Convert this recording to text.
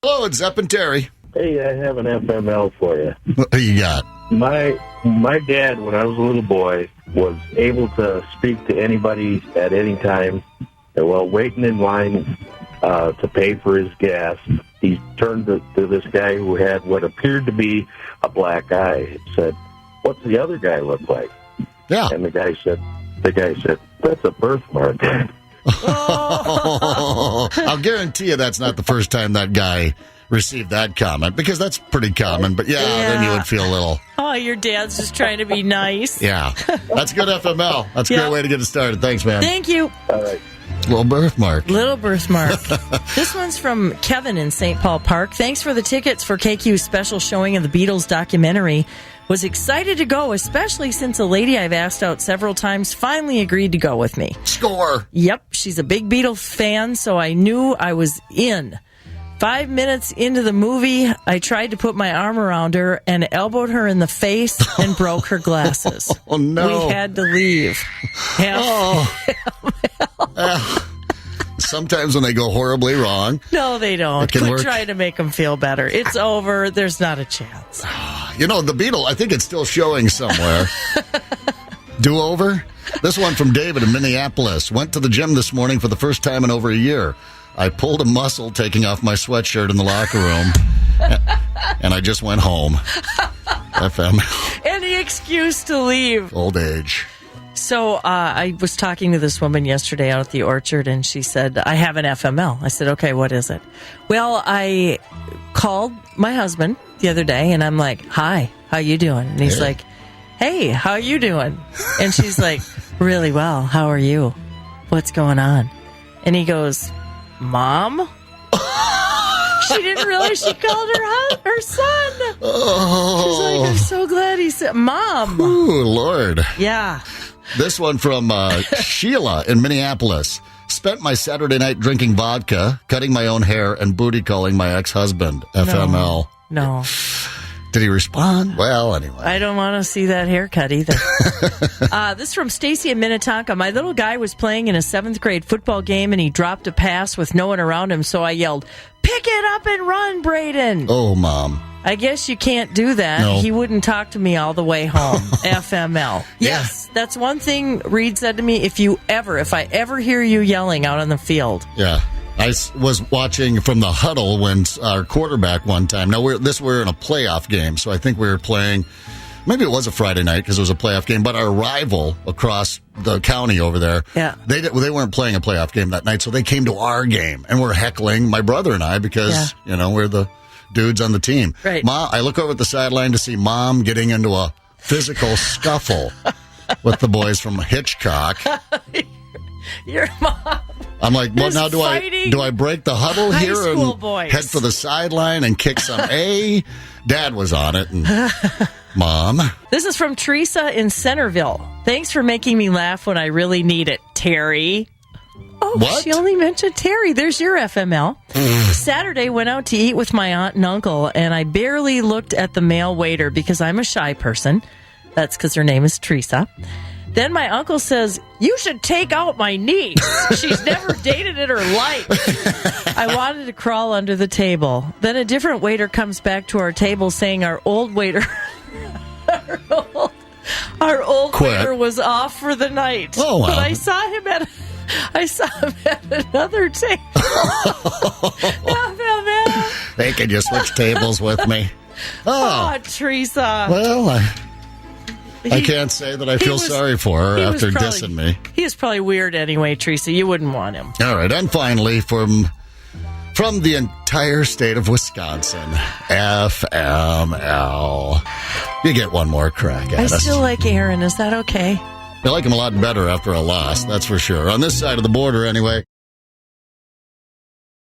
Hello, it's Zepp and Terry. Hey, I have an FML for you. What do you got? My dad, when I was a little boy, was able to speak to anybody at any time. And while waiting in line to pay for his gas, he turned to this guy who had what appeared to be a black eye and said, "What's the other guy look like?" Yeah. And the guy said, "That's a birthmark." Oh. I'll guarantee you that's not the first time that guy received that comment, because that's pretty common. But yeah, then you would feel a little... Oh, your dad's just trying to be nice. Yeah. That's good FML. That's a great way to get it started. Thanks, man. Thank you. All right. Little birthmark. Little birthmark. This one's from Kevin in St. Paul Park. Thanks for the tickets for KQ's special showing of the Beatles documentary. Was excited to go, especially since a lady I've asked out several times finally agreed to go with me. Score. Yep, she's a big Beatles fan, so I knew I was in. 5 minutes into the movie, I tried to put my arm around her and elbowed her in the face and broke her glasses. Oh, no. We had to leave. Sometimes when they go horribly wrong. No, they don't. Quit trying to make them feel better. It's over. There's not a chance. You know, the Beatle, I think it's still showing somewhere. Do-over? This one from David in Minneapolis. Went to the gym this morning for the first time in over a year. I pulled a muscle taking off my sweatshirt in the locker room, and I just went home. FM. Any excuse to leave. Old age. So I was talking to this woman yesterday out at the orchard, and she said, I have an FML. I said, okay, what is it? Well, I called my husband the other day, and I'm like, hi, how you doing? And he's like, hey, how you doing? And she's like, really well. How are you? What's going on? And he goes, Mom? She didn't realize she called her son. Oh. She's like, I'm so glad he said, Mom. Ooh, Lord. Yeah. This one from Sheila in Minneapolis. Spent my Saturday night drinking vodka, cutting my own hair, and booty calling my ex-husband. FML. No. Did he respond? Well, anyway. I don't want to see that haircut either. This is from Stacy in Minnetonka. My little guy was playing in a 7th grade football game, and he dropped a pass with no one around him, so I yelled, pick it up and run, Braden. Oh, Mom. I guess you can't do that. No. He wouldn't talk to me all the way home. FML. Yes, that's one thing Reed said to me. If I ever hear you yelling out on the field. Yeah. I was watching from the huddle when our quarterback one time. Now, we're in a playoff game, so I think we were playing. Maybe it was a Friday night because it was a playoff game, but our rival across the county over there, they weren't playing a playoff game that night, so they came to our game, and we're heckling my brother and I because, we're the dudes on the team. Right. Mom, I look over at the sideline to see Mom getting into a physical scuffle with the boys from Hitchcock. Your mom. I'm like, what now? Do I break the huddle here and boys. Head for the sideline and kick some A? Dad was on it. And Mom. This is from Teresa in Centerville. Thanks for making me laugh when I really need it, Terry. Oh, what? She only mentioned Terry. There's your FML. Saturday, went out to eat with my aunt and uncle, and I barely looked at the male waiter because I'm a shy person. That's because her name is Teresa. Then my uncle says, you should take out my niece. She's never dated in her life. I wanted to crawl under the table. Then a different waiter comes back to our table saying our old waiter waiter was off for the night. Oh, wow. But I saw him at another table. Hey, can you switch tables with me? Oh, Teresa. Well, I can't say that I feel sorry for her after dissing me. He was probably weird anyway, Teresa. You wouldn't want him. All right, and finally, from the entire state of Wisconsin, FML. You get one more crack at us. I still like Aaron. Is that okay? I like him a lot better after a loss, that's for sure. On this side of the border, anyway.